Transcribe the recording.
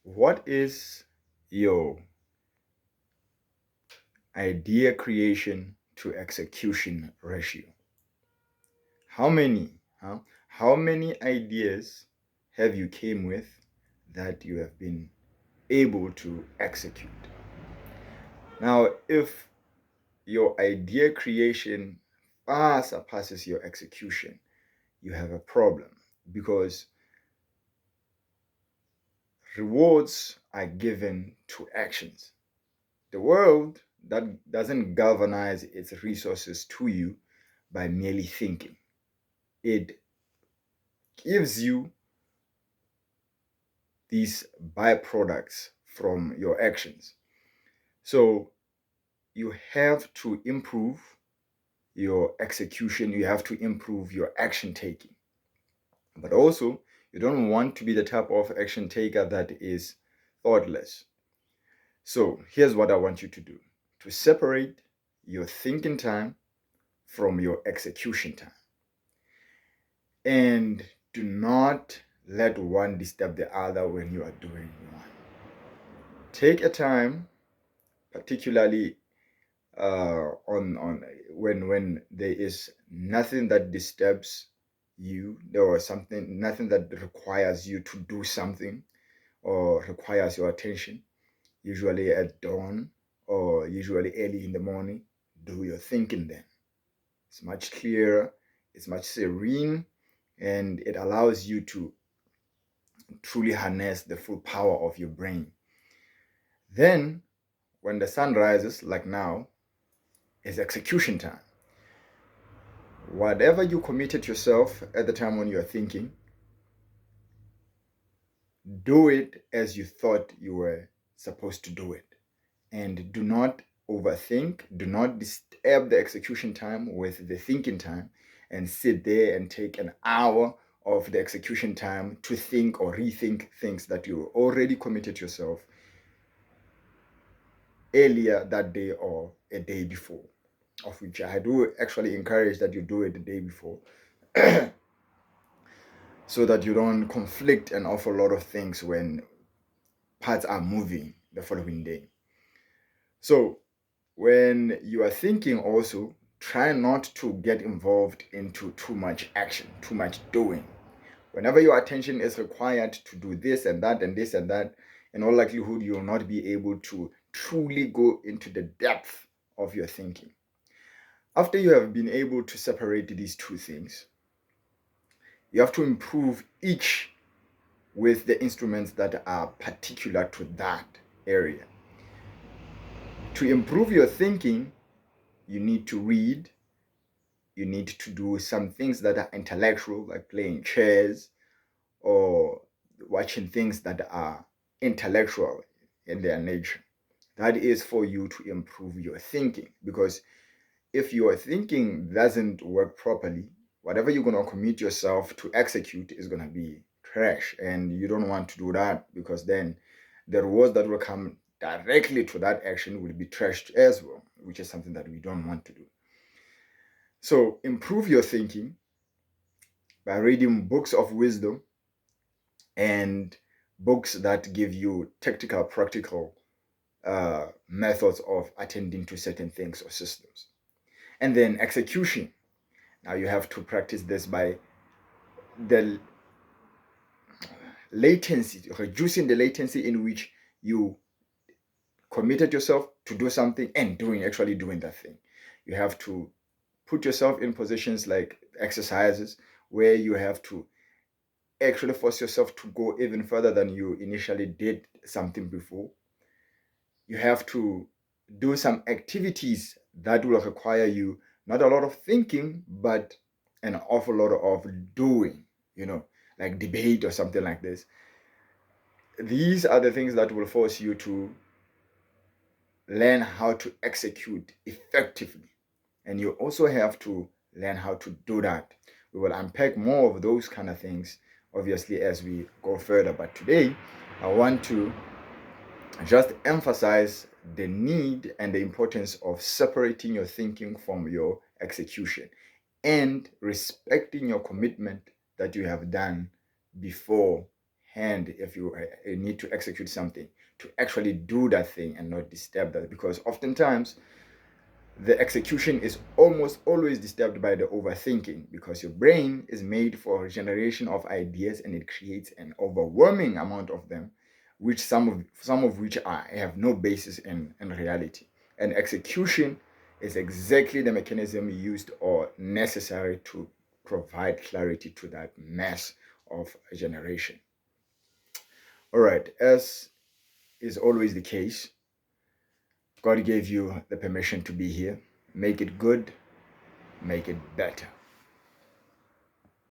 What is your idea creation to execution ratio? How many, how many ideas have you came with that you have been able to execute? Now, if your idea creation far surpasses your execution, you have a problem because rewards are given to actions. The world that doesn't galvanize its resources to you by merely thinking. It gives you these byproducts from your actions. So you have to improve your execution, you have to improve your action taking. But also, you don't want to be the type of action taker that is thoughtless. So here's what I want you to do: to separate your thinking time from your execution time. And do not let one disturb the other when you are doing one. Take a time, particularly on when there is nothing that disturbs you, or something, nothing that requires you to do something or requires your attention. Usually at dawn or usually early in the morning, do your thinking then. It's much clearer, it's much serene, and it allows you to truly harness the full power of your brain. Then, when the sun rises, like now, is execution time. Whatever you committed yourself at the time when you're thinking, do it as you thought you were supposed to do it. And do not overthink, do not disturb the execution time with the thinking time and sit there and take an hour of the execution time to think or rethink things that you already committed yourself earlier that day or a day before, of which I do actually encourage that you do it the day before so that you don't conflict an awful lot of things when parts are moving the following day. So when you are thinking, also try not to get involved into too much action, too much doing. Whenever your attention is required to do this and that and this and that, in all likelihood, you will not be able to truly go into the depth of your thinking. After you have been able to separate these two things, you have to improve each with the instruments that are particular to that area. To improve your thinking, you need to read, you need to do some things that are intellectual, like playing chess or watching things that are intellectual in their nature. That is for you to improve your thinking, because if your thinking doesn't work properly, whatever you're going to commit yourself to execute is going to be trash, and you don't want to do that, because then the rewards that will come directly to that action will be trashed as well, which is something that we don't want to do. So improve your thinking by reading books of wisdom and books that give you tactical, practical methods of attending to certain things or systems. And then execution. Now you have to practice this by the latency, reducing the latency in which you committed yourself to do something and actually doing that thing. You have to put yourself in positions like exercises where you have to actually force yourself to go even further than you initially did something before. You have to do some activities that will require you not a lot of thinking, but an awful lot of doing, like debate or something like this. These are the things that will force you to learn how to execute effectively. And you also have to learn how to do that. We will unpack more of those kind of things, obviously, as we go further. But today, I want to just emphasize the need and the importance of separating your thinking from your execution and respecting your commitment that you have done beforehand. hand if you need to execute something, to actually do that thing and not disturb that, because oftentimes the execution is almost always disturbed by the overthinking, because your brain is made for generation of ideas and it creates an overwhelming amount of them, which some of which have no basis in reality. And execution is exactly the mechanism used or necessary to provide clarity to that mess of a generation. All right, as is always the case, God gave you the permission to be here. Make it good, make it better.